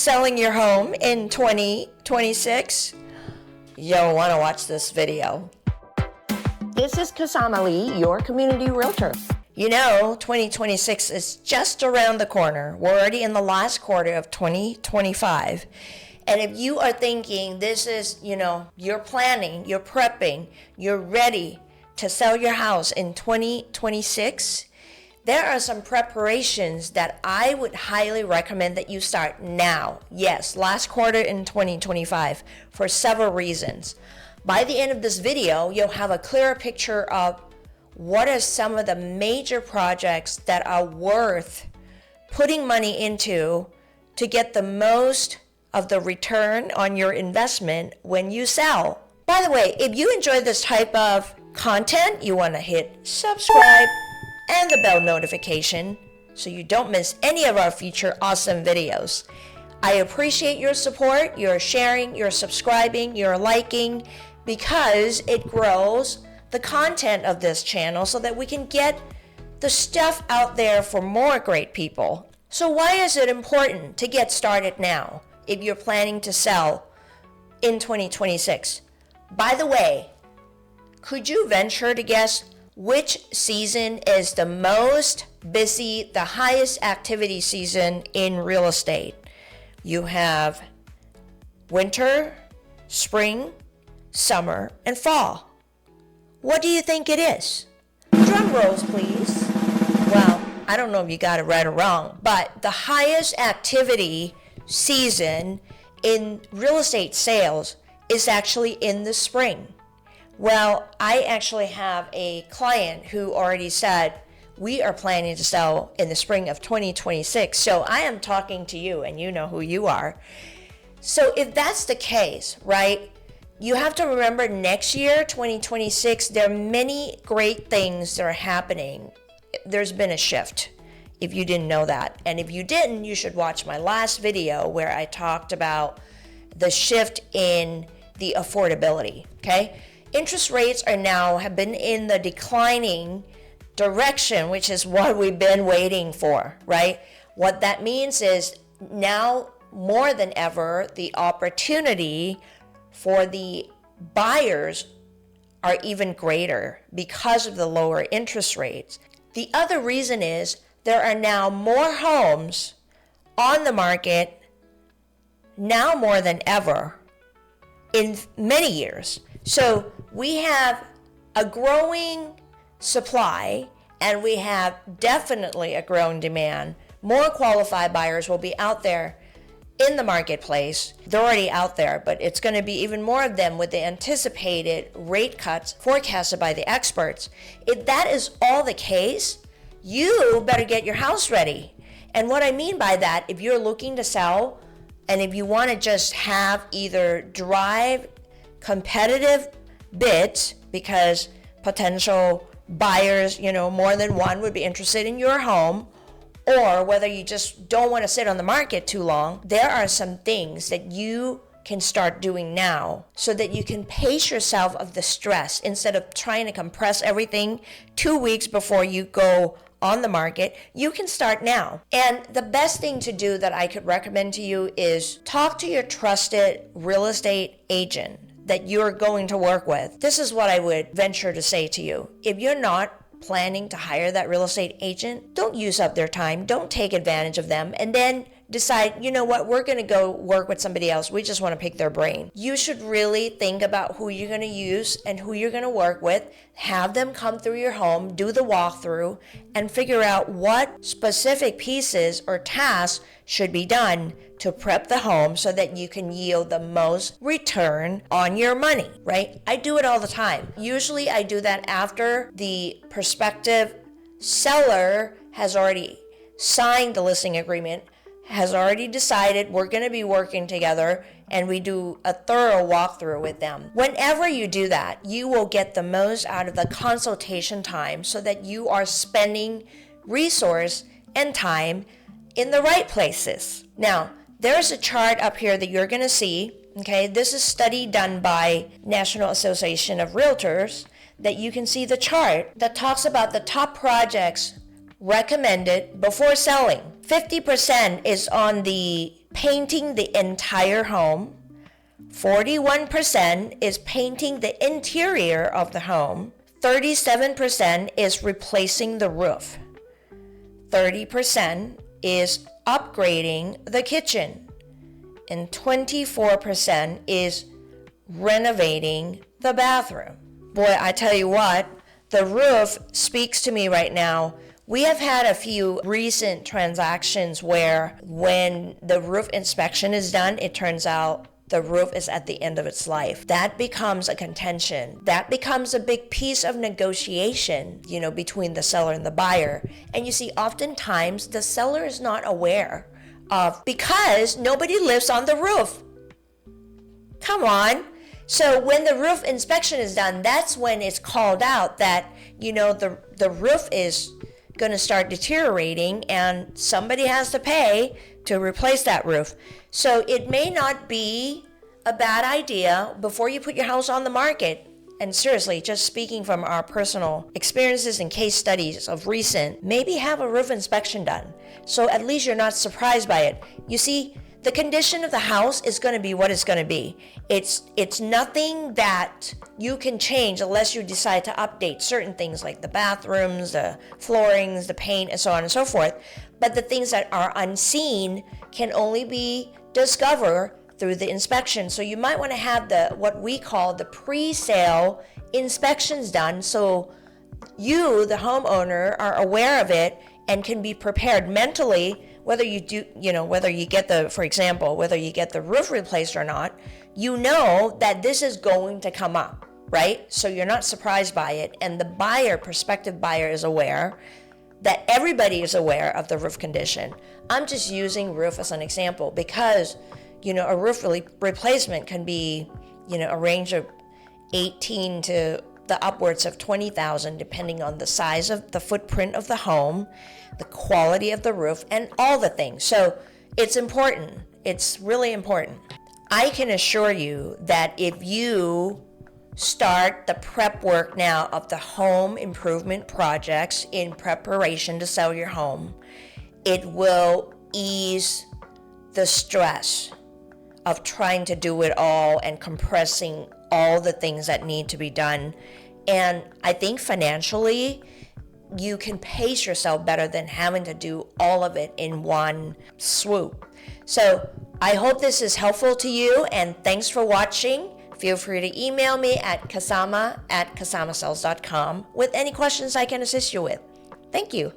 selling your home in 2026? You'll want to watch this video. This is Kasama Lee, your community realtor. You know, 2026 is just around the corner. We're already in the last quarter of 2025. And if you are thinking this is, you're planning, you're prepping, you're ready to sell your house in 2026, there are some preparations that I would highly recommend that you start now. Yes, last quarter in 2025 for several reasons. By the end of this video, you'll have a clearer picture of what are some of the major projects that are worth putting money into to get the most of the return on your investment when you sell. By the way, if you enjoy this type of content, you want to hit subscribe and the bell notification so you don't miss any of our future awesome videos. I appreciate your support, your sharing, your subscribing, your liking, because it grows the content of this channel so that we can get the stuff out there for more great people. So why is it important to get started now if you're planning to sell in 2026? By the way, could you venture to guess which season is the most busy, the highest activity season in real estate? You have winter, spring, summer, and fall. What do you think it is? Drum rolls, please. Well, I don't know if you got it right or wrong, but the highest activity season in real estate sales is actually in the spring. Well, I actually have a client who already said, we are planning to sell in the spring of 2026. So I am talking to you and you know who you are. So if that's the case, right, you have to remember next year, 2026, there are many great things that are happening. There's been a shift, if you didn't know that. And if you didn't, you should watch my last video where I talked about the shift in the affordability, okay? Interest rates have been in the declining direction, which is what we've been waiting for, right? What that means is now more than ever, the opportunity for the buyers are even greater because of the lower interest rates. The other reason is there are now more homes on the market now more than ever in many years. So we have a growing supply and we have definitely a growing demand. More qualified buyers will be out there in the marketplace. They're already out there, but it's going to be even more of them with the anticipated rate cuts forecasted by the experts. If that is all the case, you better get your house ready. And what I mean by that, if you're looking to sell and if you want to just have either drive competitive bids because potential buyers, more than one would be interested in your home, or whether you just don't want to sit on the market too long, there are some things that you can start doing now so that you can pace yourself of the stress instead of trying to compress everything 2 weeks before you go on the market. You can start now. And the best thing to do that I could recommend to you is talk to your trusted real estate agent that you're going to work with. This is what I would venture to say to you. If you're not planning to hire that real estate agent, don't use up their time. Don't take advantage of them and then decide, you know what, we're going to go work with somebody else. We just want to pick their brain. You should really think about who you're going to use and who you're going to work with. Have them come through your home, do the walkthrough, and figure out what specific pieces or tasks should be done to prep the home so that you can yield the most return on your money, right? I do it all the time. Usually I do that after the prospective seller has already signed the listing agreement, has already decided we're going to be working together, and we do a thorough walkthrough with them. Whenever you do that, you will get the most out of the consultation time so that you are spending resource and time in the right places. Now, there's a chart up here that you're going to see, okay? This is a study done by National Association of Realtors that you can see the chart that talks about the top projects recommended before selling. 50% is on the painting the entire home. 41% is painting the interior of the home. 37% is replacing the roof. 30% is upgrading the kitchen. And 24% is renovating the bathroom. Boy, I tell you what, the roof speaks to me right now. We have had a few recent transactions where when the roof inspection is done, it turns out the roof is at the end of its life. That becomes a contention. That becomes a big piece of negotiation, between the seller and the buyer. And you see, oftentimes the seller is not aware of, because nobody lives on the roof. Come on. So when the roof inspection is done, that's when it's called out that, the roof is going to start deteriorating and somebody has to pay to replace that roof. So it may not be a bad idea before you put your house on the market. And seriously, just speaking from our personal experiences and case studies of recent, maybe have a roof inspection done. So at least you're not surprised by it. You see, the condition of the house is going to be what it's going to be. It's nothing that you can change unless you decide to update certain things like the bathrooms, the floorings, the paint, and so on and so forth. But the things that are unseen can only be discovered through the inspection. So you might want to have what we call the pre-sale inspections done, so you, the homeowner, are aware of it and can be prepared mentally. Whether you do, whether you get whether you get the roof replaced or not, that this is going to come up, right? So you're not surprised by it. And the prospective buyer is aware that everybody is aware of the roof condition. I'm just using roof as an example because, a roof replacement can be, a range of 18 to the upwards of 20,000, depending on the size of the footprint of the home, the quality of the roof, and all the things. So it's important. It's really important. I can assure you that if you start the prep work now of the home improvement projects in preparation to sell your home, it will ease the stress of trying to do it all and compressing all the things that need to be done. And I think financially, you can pace yourself better than having to do all of it in one swoop. So I hope this is helpful to you, and thanks for watching. Feel free to email me at kasama@kasamasells.com with any questions I can assist you with. Thank you.